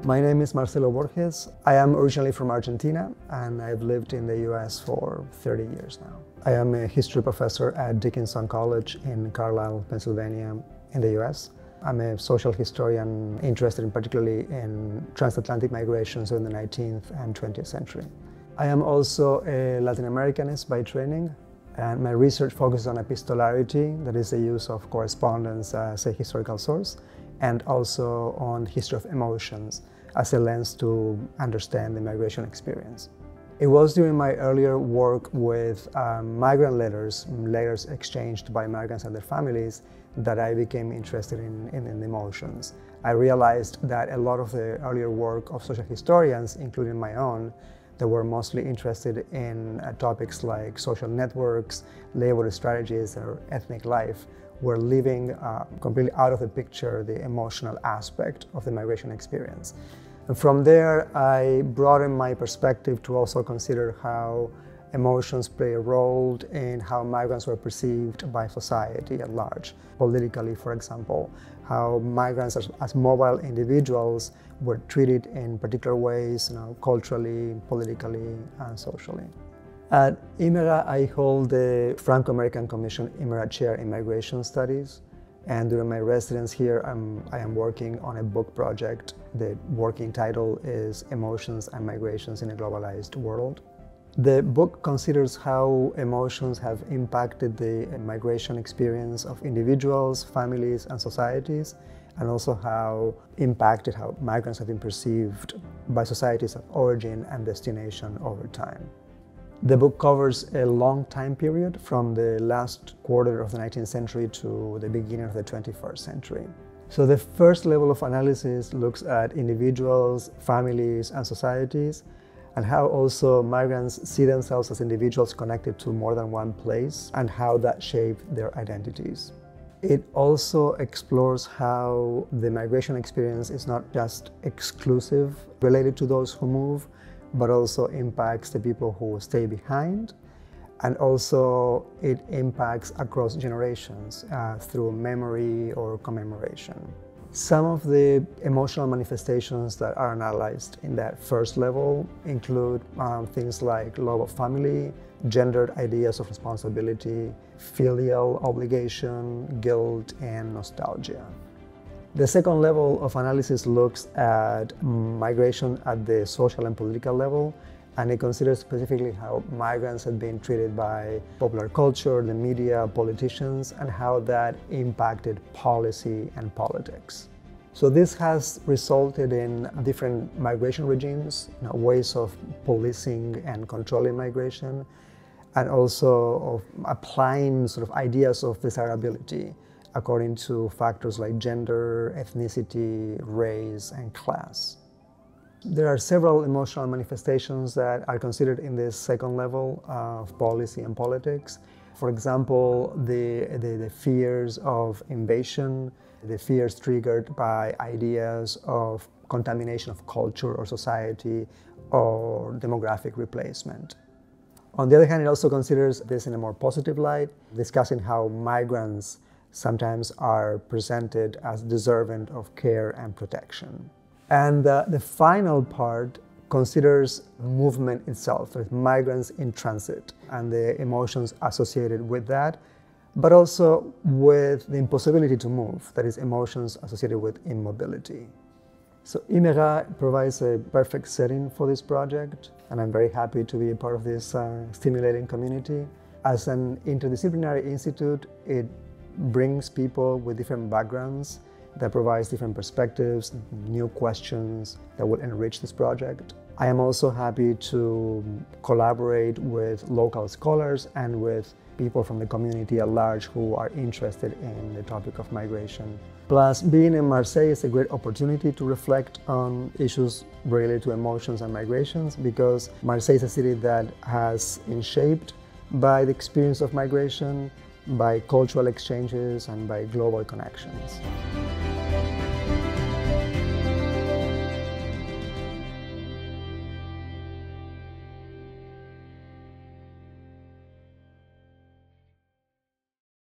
My name is Marcelo Borges. I am originally from Argentina and I've lived in the US for 30 years now. I am a history professor at Dickinson College in Carlisle, Pennsylvania in the US. I'm a social historian interested particularly in transatlantic migrations in the 19th and 20th century. I am also a Latin Americanist by training, and my research focuses on epistolarity, that is the use of correspondence as a historical source, and also on history of emotions as a lens to understand the migration experience. It was during my earlier work with migrant letters exchanged by migrants and their families, that I became interested in emotions. I realized that a lot of the earlier work of social historians, including my own, that were mostly interested in topics like social networks, labor strategies, or ethnic life, were leaving completely out of the picture the emotional aspect of the migration experience. And from there, I broadened my perspective to also consider how emotions play a role in how migrants were perceived by society at large. Politically, for example, how migrants as mobile individuals were treated in particular ways, culturally, politically, and socially. At Iméra, I hold the Franco-American Commission Iméra Chair in Migration Studies. And during my residence here, I am working on a book project. The working title is Emotions and Migrations in a Globalized World. The book considers how emotions have impacted the migration experience of individuals, families, and societies, and also how migrants have been perceived by societies of origin and destination over time. The book covers a long time period from the last quarter of the 19th century to the beginning of the 21st century. So the first level of analysis looks at individuals, families, and societies, and how also migrants see themselves as individuals connected to more than one place, and how that shaped their identities. It also explores how the migration experience is not just exclusive, related to those who move, but also impacts the people who stay behind, and also it impacts across generations through memory or commemoration. Some of the emotional manifestations that are analyzed in that first level include things like love of family, gendered ideas of responsibility, filial obligation, guilt, and nostalgia. The second level of analysis looks at migration at the social and political level, and it considers specifically how migrants have been treated by popular culture, the media, politicians, and how that impacted policy and politics. So this has resulted in different migration regimes, ways of policing and controlling migration, and also of applying sort of ideas of desirability according to factors like gender, ethnicity, race, and class. There are several emotional manifestations that are considered in this second level of policy and politics. For example, the fears of invasion, the fears triggered by ideas of contamination of culture or society or demographic replacement. On the other hand, it also considers this in a more positive light, discussing how migrants sometimes are presented as deserving of care and protection. And the final part considers movement itself, with migrants in transit and the emotions associated with that, but also with the impossibility to move, that is, emotions associated with immobility. So Iméra provides a perfect setting for this project, and I'm very happy to be a part of this stimulating community. As an interdisciplinary institute, it brings people with different backgrounds, that provides different perspectives, new questions that will enrich this project. I am also happy to collaborate with local scholars and with people from the community at large who are interested in the topic of migration. Plus, being in Marseille is a great opportunity to reflect on issues related to emotions and migrations, because Marseille is a city that has been shaped by the experience of migration, by cultural exchanges, and by global connections.